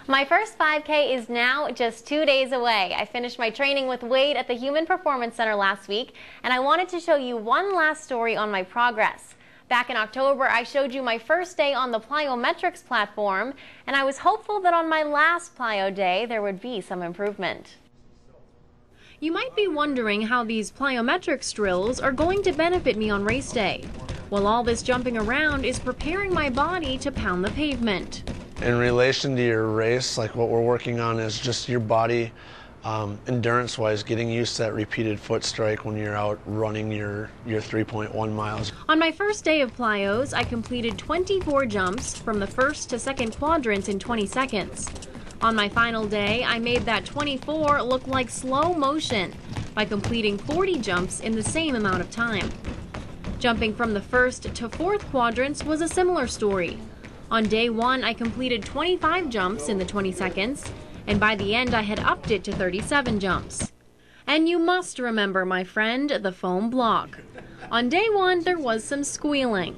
My first 5K is now just 2 days away. I finished my training with Wade at the Human Performance Center last week, and I wanted to show you one last story on my progress. Back in October, I showed you my first day on the plyometrics platform, and I was hopeful that on my last plyo day there would be some improvement. You might be wondering how these plyometrics drills are going to benefit me on race day. Well, all this jumping around is preparing my body to pound the pavement. In relation to your race, like what we're working on is just your body endurance-wise, getting used to that repeated foot strike when you're out running your 3.1 miles. On my first day of plyos, I completed 24 jumps from the first to second quadrants in 20 seconds. On my final day, I made that 24 look like slow motion by completing 40 jumps in the same amount of time. Jumping from the first to fourth quadrants was a similar story. On day one, I completed 25 jumps in the 20 seconds, and by the end I had upped it to 37 jumps. And you must remember, my friend, the foam block. On day one, there was some squealing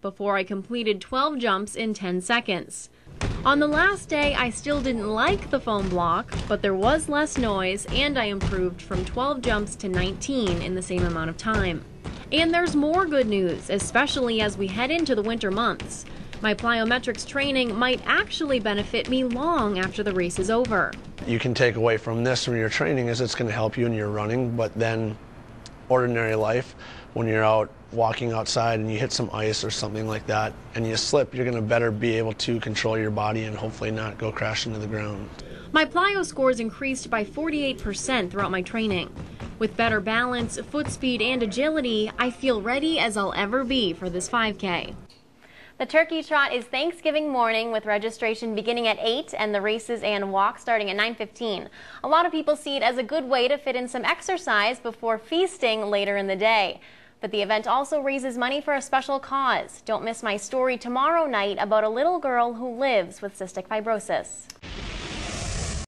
before I completed 12 jumps in 10 seconds. On the last day, I still didn't like the foam block, but there was less noise, and I improved from 12 jumps to 19 in the same amount of time. And there's more good news, especially as we head into the winter months. My plyometrics training might actually benefit me long after the race is over. You can take away from this from your training is it's going to help you in your running, but then ordinary life, when you're out walking outside and you hit some ice or something like that and you slip, you're going to better be able to control your body and hopefully not go crash into the ground. My plyo scores increased by 48% throughout my training. With better balance, foot speed, and agility, I feel ready as I'll ever be for this 5K. The Turkey Trot is Thanksgiving morning with registration beginning at 8 and the races and walk starting at 9:15. A lot of people see it as a good way to fit in some exercise before feasting later in the day. But the event also raises money for a special cause. Don't miss my story tomorrow night about a little girl who lives with cystic fibrosis.